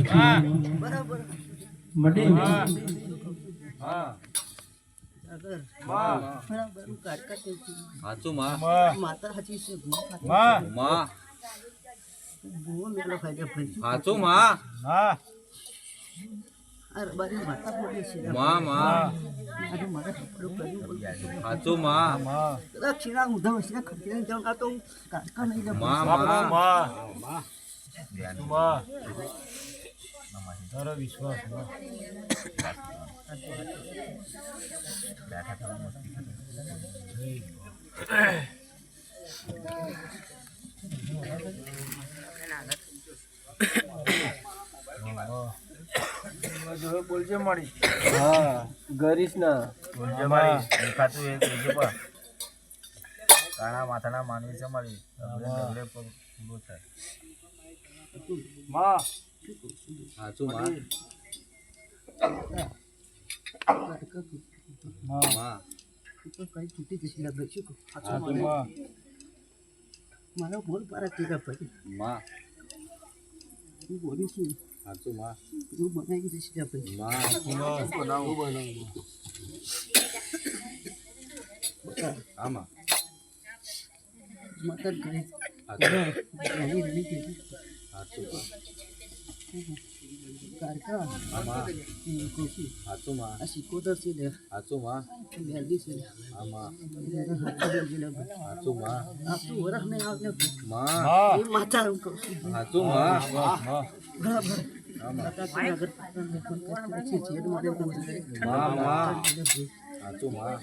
બરાબર મટી હા અગર માં બરાબર કાટકા કે હાચું માં માતા હાચી છે માં માં બહુ મેલો ફાયદા ભાઈ હાચું માં હા અરે બારી માતા બોલે છે માં માં આજે મારા કપડું કર્યું હાચું માં માં કદાચ છીણા ઉધમ હશે ખર્ચીને જાઉં કાં તો કાટકા નહીં લે માં માં માં માં તારો વિશ્વાસ માં બોલજે મારી હા ગરીશ ના બોલજે મારી દેખાતું એ કહેજે પણ કાણા માથાના માનવી છે મારી ડગલે પર પૂરો થાય માં હાચું માં માં તો કઈ તૂટી જશે લાગે છે હાચું માં મારો બોલ પારા કેરા ભાઈ માં હું બોલું છું હાચું માં હું બનાવી દઈશ ભાઈ માં બનાવું આમાં માતા કરે હાચું રાણી રાણી કે હાચું કારકા આમાં કોશી હાચું માં આ સિકોદર છે લે હાચું માં મેલડી છે આમાં હાચું માં આપણું વરખ નહીં આવને માં એ માતા હું કહું છું હાચું માં બરાબર આમાં માતા કે અગર ફોન કરતી છે જેડ મારે બોલ છે માં માં હાચું માં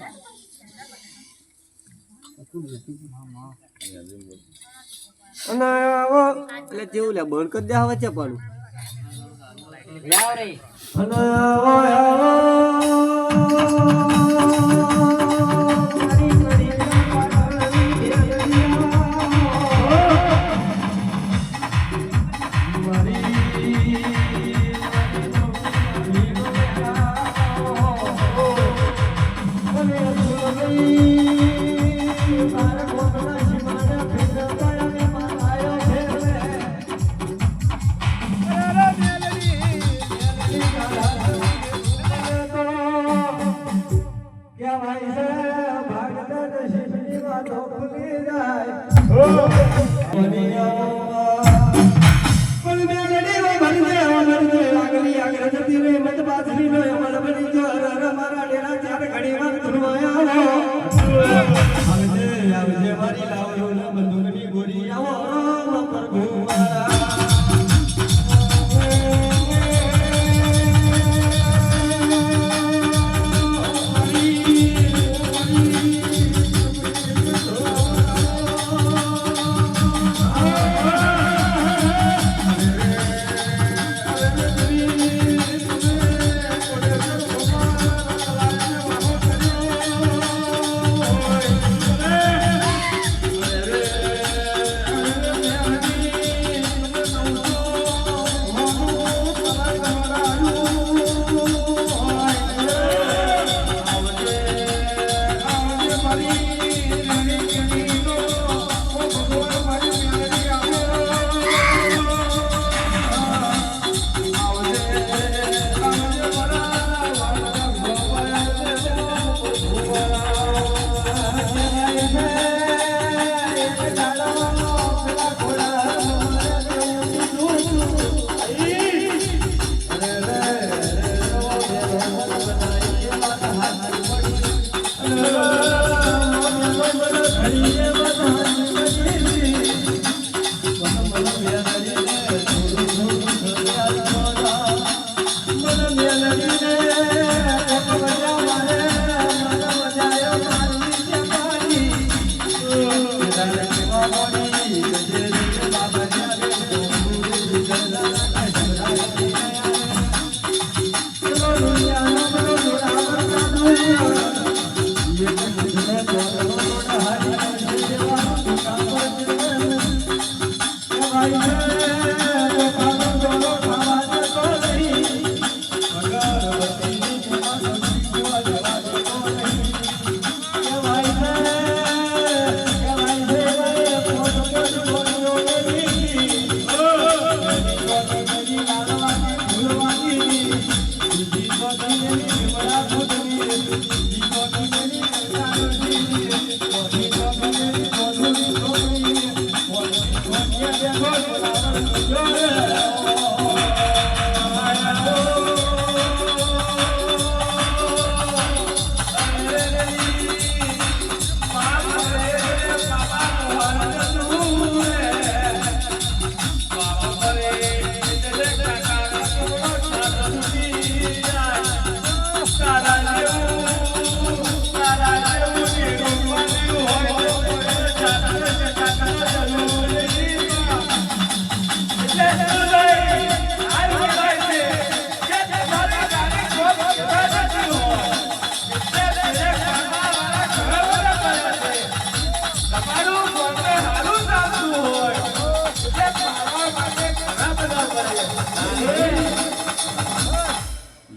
અને આવો એટલે જેવું લે બંધ કરી દે હવે છે પણ અને Thank you.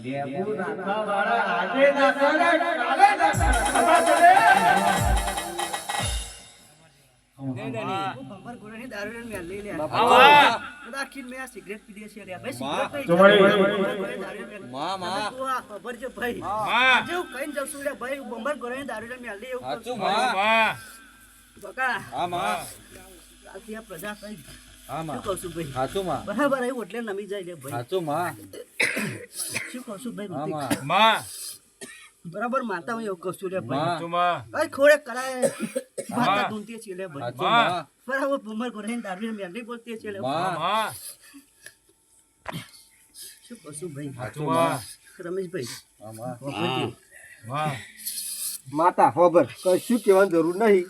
હું ભંભર ગોળાની દારૂ લઈને મેલી લે. કદાચ આખી મેં આ સિગરેટ પીધી છે લે. ભાઈ સિગરેટ નહીં. ભંભર ગોળાની દારૂ લઈને મેલી. માં માં તું આ ખબર છે ભાઈ. જેવું કઈને જઉં છું લે ભાઈ. ભંભર ગોળાની દારૂ લઈને મેલી એવું સાચું કરું. માં બકા હા માં કાલથી આ પ્રજા કઈ હા શું માં કહું છું ભાઈ. સાચું માં બરાબર આવ્યું એટલે નમી જાય લે ભાઈ. સાચું માં શું કહું છું ભાઈ. હા ઋતિક? માં બરાબર માતા હું એવું કહું છું લે ભાઈ. માં કઈ ખોડે કરાય માતા ધૂનતી છે લે ભાઈ. સાચું માં બરાબર ભંભર ગોળાની દારૂ લઈને મેલી બોલતી છે લે. માં શું કહું છું ભાઈ. સાચું માં રમેશભાઈ હા માં વાપરજો. માતા ખબર કશું કહેવાની જરૂર નહીં.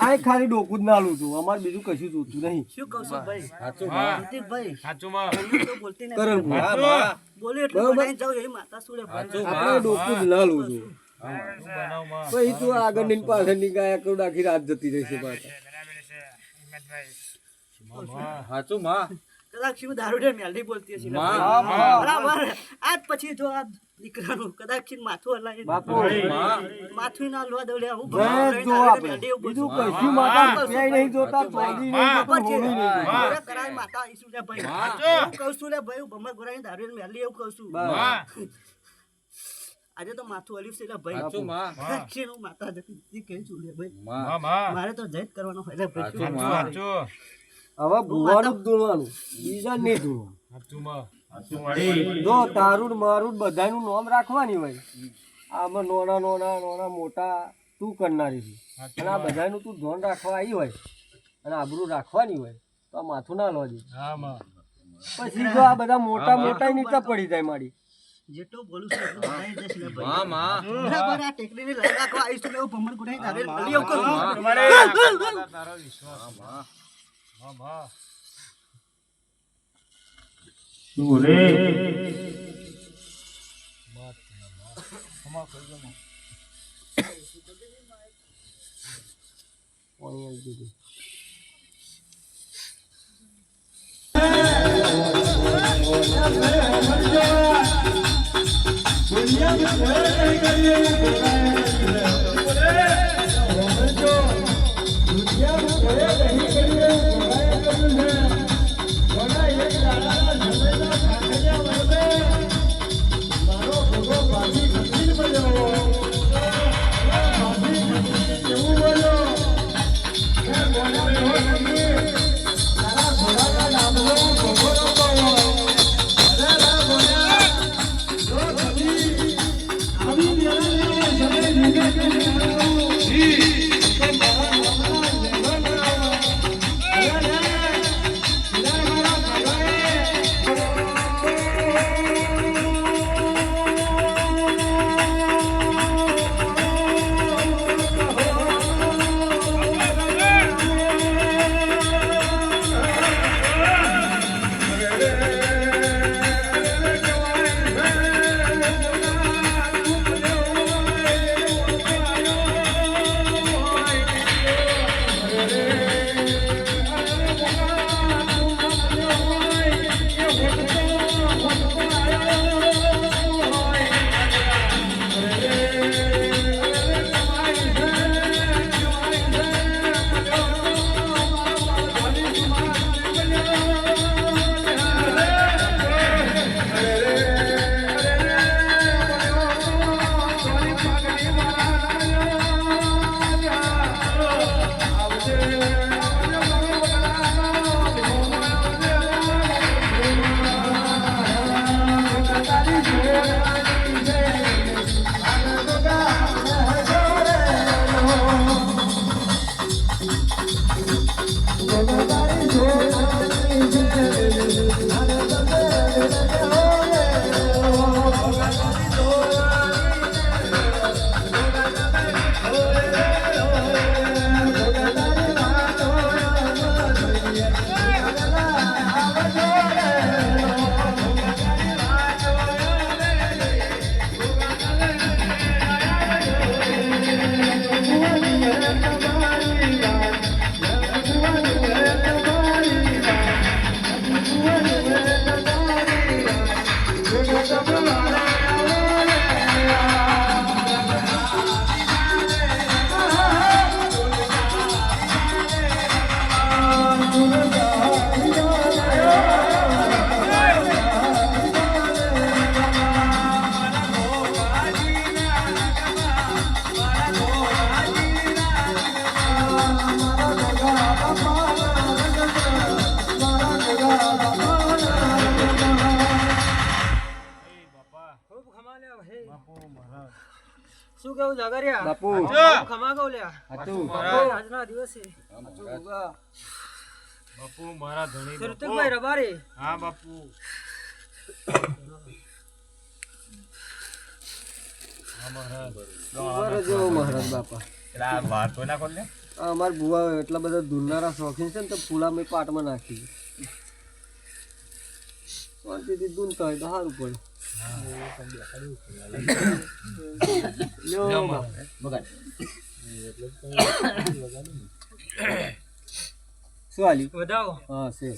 આ ખાલી ડોકું જ ના લઉં છું, અમારે બીજું કશું જોતું નહીં. શું કહું છું ભાઈ. સાચું માં ઋતિકભાઈ સાચું અહીંયા તો બોલતી નથી. કરણ હા માં બોલ્યું એટલે બોલાઈને જાઉં એવી માતા શું લે ભાઈ. સાચું આપણે ડોકું જ ના લઉં છું. બનાવમાં પછી તું આગળ ની પાછળ ની ગાયા કરું આખી રાત જતી રહેશે પાછા. સાચું માં કદાચ શું દારૂ લે મેલડી બોલતી હશે લે માં. ભાઈ. બરાબર આજ પછી જો આ દીકરાનું કદાચ માથું હલાય બાપુ માં માથું ના લોવા દઉં લે હું ભેંસ જો આપણે બીજું કશું માતા ક્યાંય નહીં જોતા, ચોગી નહીં જોતું, હોળી નહીં જોતું. કરાય માતા ઈસુ લે ભાઈ. માં. હું કહું છું લે ભાઈ. હું ભમર ગોરાની દારૂ લઈને મેલડી એવું કહું છું. બસ. આજે તો માથું હલ્યું છે લે ભાઈ. સાચું માં દક્ષિણ હું માતા જતી કહી છું લે ભાઈ. માં મારે તો જઈ જ કરવાનો હોય લે ભાઈ. સાચું માં હવે ભૂવાનું જ ધૂણવાનું, બીજા નહીં ધૂણવાનું. જો તારું ને મારું ને બધાનું નામ રાખવાની હોય. આમાં નોના નોના નોના મોટા તું કરનારી છે, અને આ બધાનું તું ધ્યાન રાખવા આવી હોય અને આબરૂ રાખવાની હોય તો આ માથું ના લોજે. પછી જો આ બધા મોટા મોટા નીચે પડી જાય મારી. જેટલું બોલું છું એટલું બધાય જશે લે ભાઈ. માં માં બરાબર આ ટેકરીને લઈ રાખવા આવીશું લે હું ભમર ગોરાની દારૂ લઈને મેલડી એવું કહું છું. પાણી આવી દીધું. આવી શું કેવું જાગરિયા બાપુ ખમા કહું લ્યા હાચું આજના દિવસે બાપુ મારા ધણી ઋતિકભાઈ રબારી હા બાપુ બરાબર જેવો મહારાજ બાપા પેલા વાતો ના કોણ લે આ અમાર બુવા એટલા બધા દૂરનારા શોખીન છે ને તો ફૂલા મેં પાટમાં નાખી શાંતિથી દૂનતા હોય તો સારું પડે લ્યો બાપા. શું હાલી વધાવો હા છે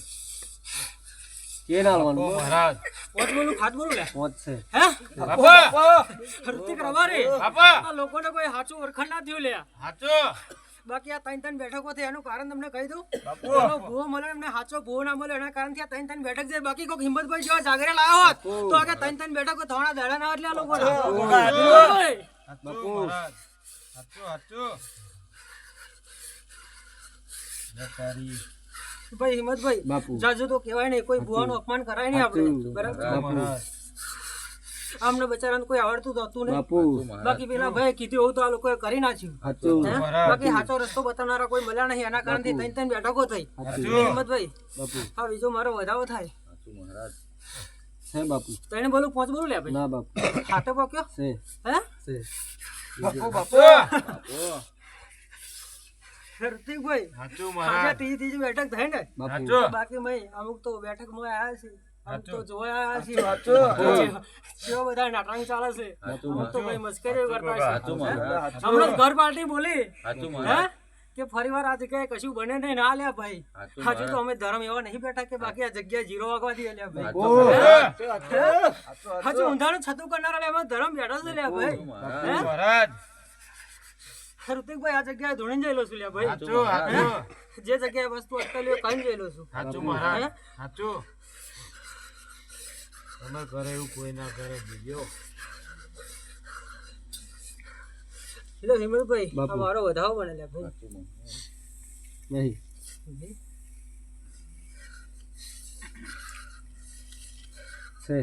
કે નાલવાનું મહારાજ પોત બોલું ખાત બોલું લે પોત છે હે બાપા ઋતિક રબારી બાપા આ લોકોને કોઈ સાચું ઓળખાણ ના થયું લ્યા હાચો બાકી આ ત્રણ બેઠકો થઈ એનું કારણ તમને કહી દઉં પેલો ભૂવો મળે એમને સાચો ભૂવો ના મળે એના કારણથી આ ત્રણ બેઠક છે બાકી કોઈ હિંમતભાઈ જેવા જાગરે લાવ્યો હોત તો આગળ ત્રણ બેઠકો થવાના દાડા ના એટલે આ લોકો બાપુ હાચો હાચો તારી ભાઈ હિંમતભાઈ બાપુ જાજુ તો કહેવાય નહીં કોઈ ભૂવાનું અપમાન કરાય નહીં આપણે બરાબર બાપુ આમને બચારાને કોઈ આવડતું તો હતું નહીં બાપુ બાકી પેલા ભાઈ કીધું એવું તો આ લોકોએ કરી નાખ્યું હાચું હે? બાકી સાચો રસ્તો બતાવનારા કોઈ મળ્યા નહીં એના કારણથી ત્રણ બેઠકો થઈ હિંમતભાઈ બાપુ હા બીજો મારો વધાવો થાય છે બાપુ તને બોલું પાંચ બોલું લે ભાઈ ના બાપુ હાથે પક્યો છે હે છે ઋતિકભાઈ હાચો આજે મહારાજ ત્રીજી બેઠક થઈ ને બાપુ હાચો બાકી મય અમુક તો બેઠકમાં આયા છે અમુક તો જોયા આયા છે કેવા બધા નાટક ચાલે છે અમુક તો ભાઈ મસ્કરી કરતા છે હમણાં ઘર પાર્ટી બોલી હે કે ફરીવાર આ જગ્યાએ કશું બને નહીં ના લ્યા ભાઈ હજુ તો અમે ધર્મ એવા નહીં બેઠા કે બાકી આ જગ્યા 0 વાગવા દઈએ લ્યા ભાઈ હજુ ઊંધાનું છતું કરનારા લ્યા એમાં ધર્મ બેઠો છે લ્યા ભાઈ હે મહારાજ ઋતિકભાઈ આ જગ્યાએ ધોણીને જયેલો છું લ્યા ભાઈ હાચો હાચો જે જગ્યાએ વસ્તુ અટકેલી કઈ જયેલો છું હાચો મહારાજ હાચો તમે કરે એવું કોઈ ના કરે બીજો લો હિંમતભાઈ બાપુ. આ મારો વધાવો બને લ્યા ભાઈ નહીં છે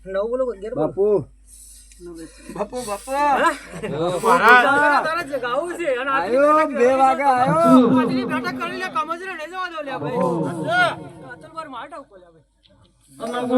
નવ બોલો 11 બોલો બાપુ મહારાજ તારા જગાવું છે અને આયો 2 વાગે આયો આજની બેઠક કરી લે કમજરે નહીં જવા દો લ્યા ભાઈ અચલ વાર માર ટાકો લ્યા ભાઈ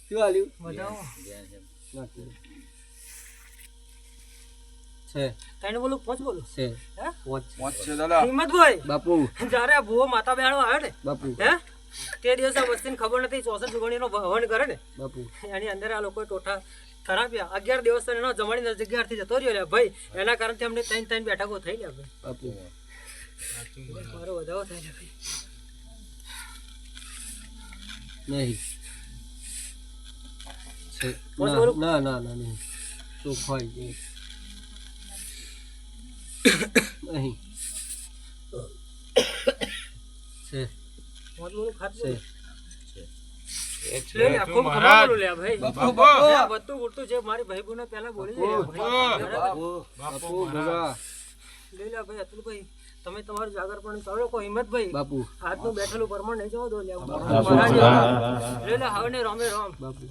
શું હાલ્યું વધાવો છે તને બોલું પાંચ બોલું છે હે પોત છે દાદા હિંમતભાઈ બાપુ જ્યારે આ ભૂવો માતા બેહાડો આવ્યો ને બાપુ હે તે દિવસે વસ્તીને ખબર નથી 64 જુગણીનો હવન કરે ને બાપુ એની અંદર આ લોકો ટોઠા ખરાબ્યા 11 દિવસ એનો જમાડીને જગ્યાથી જતો રહ્યો લે ભાઈ એના કારણથી અમને 3 બેઠકો થઈ લે ભાઈ બાપુ મારો વધારો થાય છે ભાઈ નહીં બસ બોલું? ના ના ના નહીં ચોખ્ખાઈ નહીં છે મોત બોલું ખાતું છે લે લે, ખૂબ ખબર બોલું લે ભાઈ બાપુ આ બધું ઉડતું છે મારી ભાઈ બહેનો પહેલા બોલી છે બાપુ ભગા લે લે ભાઈ અતુલભાઈ તમે તમારું જાગર પણ કરો કો હિંમતભાઈ બાપુ આજનું બેઠેલું પરમાણ નહીં જવા દો લે બાપુ. લે લે હવે ને રામે રામ બાપુ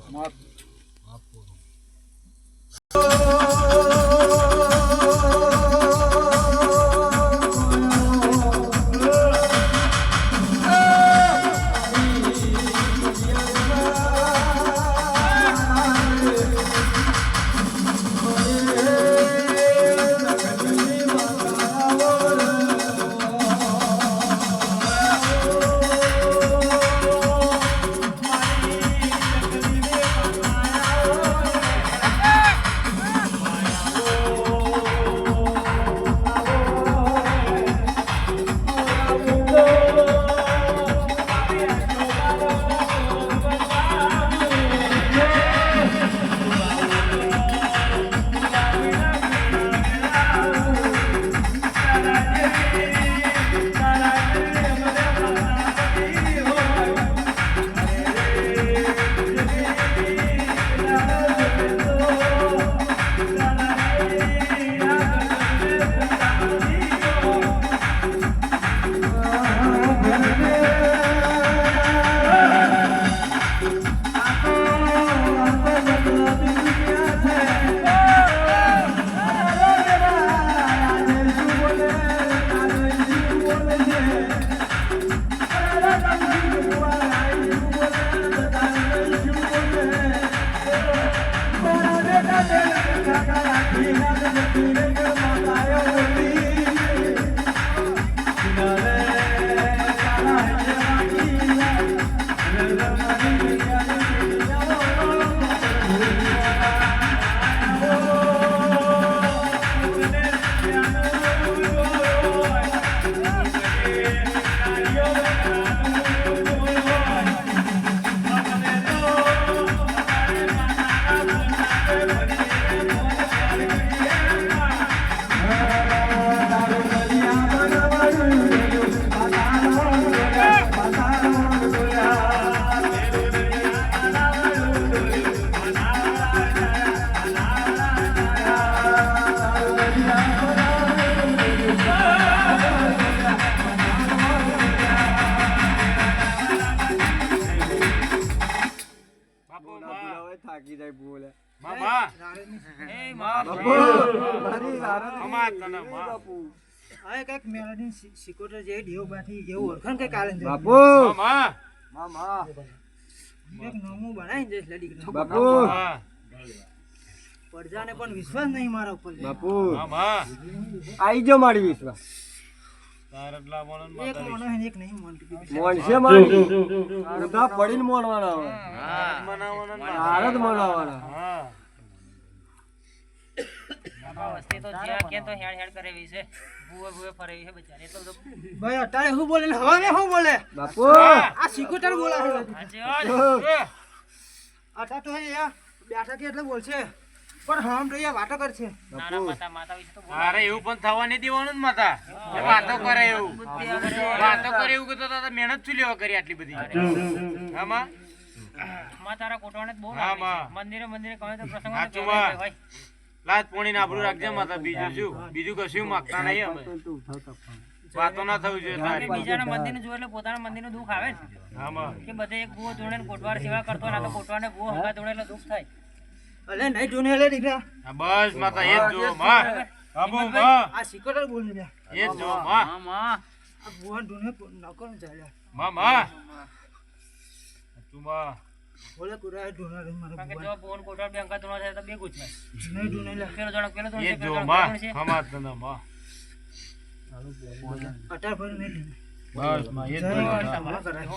થાકી જાય બોલે મામા એ માં મારી લારો અમાર તને માં બાપુ આ કઈક મેળાની સિકોટર જે ઢેવ બાથી એવું ઓળખાણ કઈ કાલે બાપુ મામા મામા એક નામું બનાવી દે લડી બાપુ પડજાને પણ વિશ્વાસ નહીં મારા ઉપર બાપુ મામા આઈ જો મારી વિશ્વાસ તારટલા બોલન એક મોણો એક નહીં મોનતું મોણશે મારી ઉધા પડીને મોણવાના હવે હા મનાવવાના ભારત મોણવાના હા વસ્તી તો જ્યાં કે તો હેડ હેડ કરે વી છે બુએ બુએ ફરે છે બચારે તો ભાઈ અટાણે હું બોલે હવે ને હું બોલે બાપુ આ સિકોટર બોલા છે અટા તો હે બેઠા કે એટલે બોલશે પણ હમ તો યા વાતો કરશે નાના માતા માતા વિશે તો અરે એવું પણ થવા નહીં દેવાનું ને માતા એ વાતો કરે એવું વાતો કરે એવું કહેતો તો મહેનત શું લેવા કરી આટલી બધી હા માં તારા કોટવાને બહુ હા માં મંદિરે મંદિરે કહે તો પ્રસંગ સાચું માં લાજ પોણી ના આબરૂ રાખજે માતા બીજું શું બીજું કશું માંગતા નહીં અમે વાતો ના થવું જોઈએ બીજાના મંદિરને જોઈ એટલે પોતાના મંદિરનું દુઃખ આવે ને હા માં કે બધે એક ગુઓ જોડે કોટવાર સેવા કરતો ના તો કોટવાને ગુઓ હંગા જોડે એટલે દુઃખ થાય અલે નહીં જોને લે દીકરા હા, બસ માતા એ જ જો માં બાબુ માં આ સિકોટર બોલી લે એ જ જો માં આ ગુઓ જોને નકર ચાલ્યા માં તું માં બોલે કુરા ઢોના રે મારા કે જો ફોન કોટવાર બે અંકા ધોણા થાય તો બે ગુચ નહીં ઢોને લે પેલો જણો એ જ જો માં હમા તને માં અટાર ભર નહીં બસ માં એ જ જો તમારા કરાય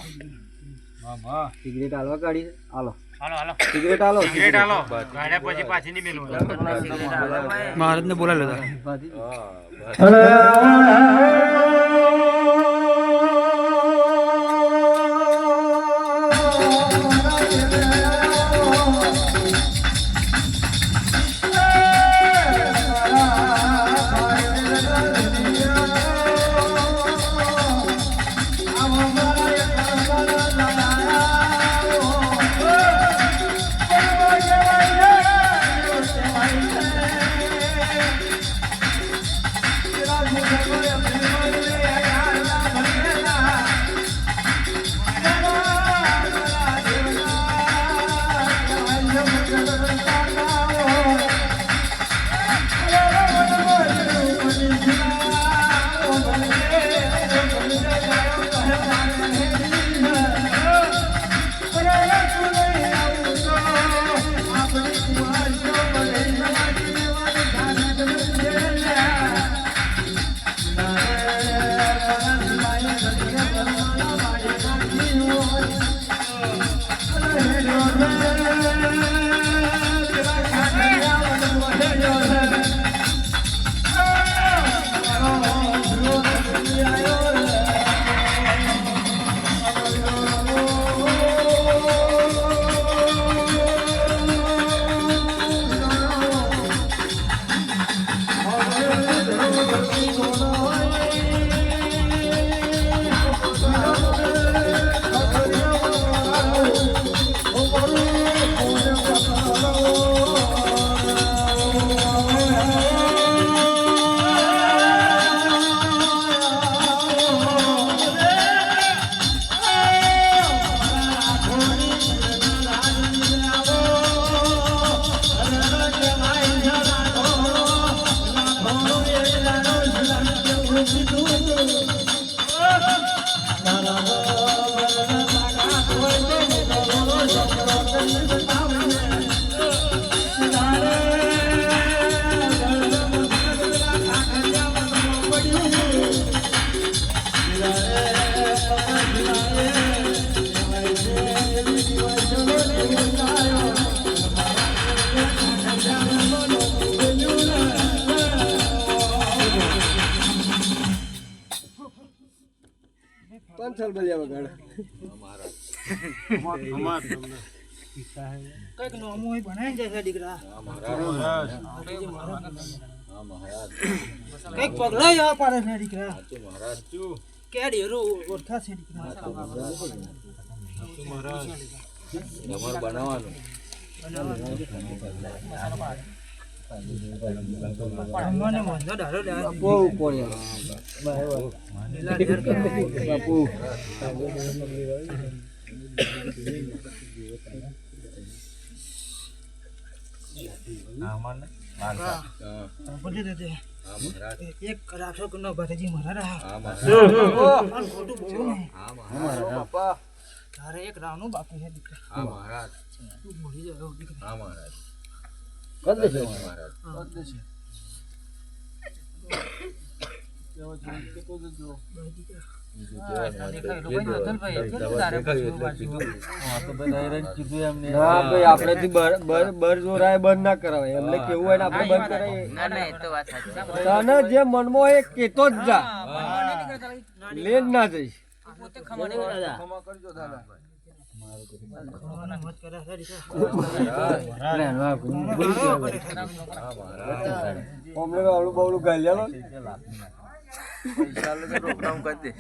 સિગરેટ હાલવા કાઢી છે? હાલો હાલો હાલો સિગરેટ હાલો સિગરેટ હાલો ગાડ્યા પછી પાછી નહીં મેલું મહારાજને બોલાવી લેતા પાંચલ બલિયા વગાડ કઈક નોમું હોય બનાવી જાય છે દીકરા કઈક પગલા જવા પાડે છે દીકરા કે ડેરો ઓળખા છે દીકરા બનાવવાનું મને મંદો ડાળો ડાળો બહુ કોણ બાપુ એક રાખો નો ભરેજી મારા ખોટું બોલું તારે એક રાવનું બાકી છે દીકરા તું મળી જાય દીકરા આપડે બર જોરાય બંધ ના કરાવાય એમને કેવું હોય ને આપડે બંધ કરાવીએ તને જે મનમાં હોય એ કેતો જ જા લે જ ના જઈશ અમને આવડું બવડું ગાલ્યા પ્રોગ્રામ કરી દે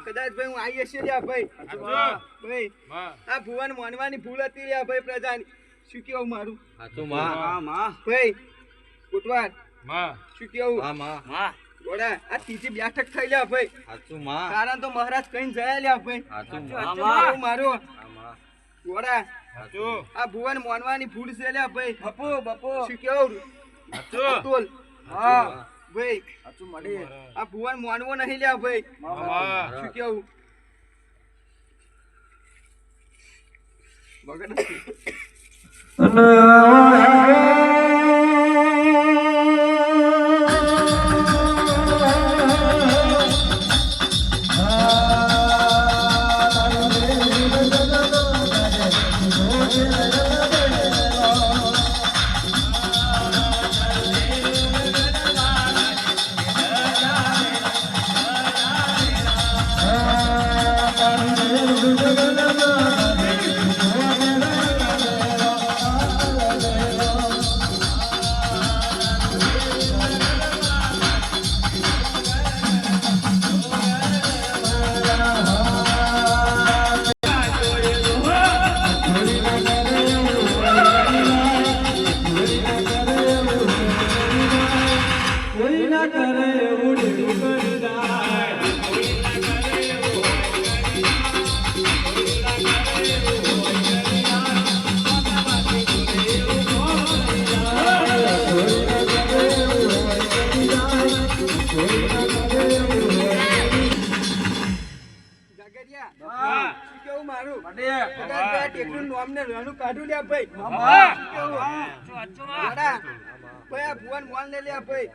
કદાચ ભાઈ હું આવી હશે લ્યા ભાઈ ભાઈ આ ભુવન માનવાની ભૂલ હતી લ્યા ભાઈ પ્રજાની શું કેવું મારું ભાઈ કોટવાર શું કેવું ગોડા આ ત્રીજી બેઠક થઈ લ્યા ભાઈ કારણ તો મહારાજ કઈ જયા લ્યા ભાઈ મારું ગોડા આ ભુવન માનવાની ભૂલ છે લ્યા ભાઈ બપો શું કેવું અતુલ ભાઈ આ ભુવન માનવો નહીં લ્યા ભાઈ શું કેવું બગડ કાઢું લ્યા ભાઈ ભુવન મોલ ને લ્યા ભાઈ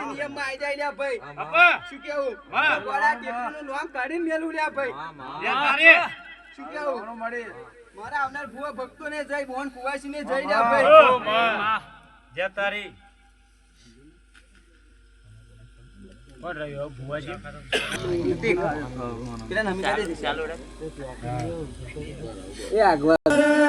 નિયમ માં આવી જાય લ્યા ભાઈ શું કેવું નામ કાઢીને મેલું લ્યા ભાઈ શું કેવું મારા આવનાર ભુવા ભક્તો ને જઈ બોન કુવાસી ને જઈ લ્યા ભાઈ જય તારી કોણ રહ્યો ભુવાજી એ આગવા અરે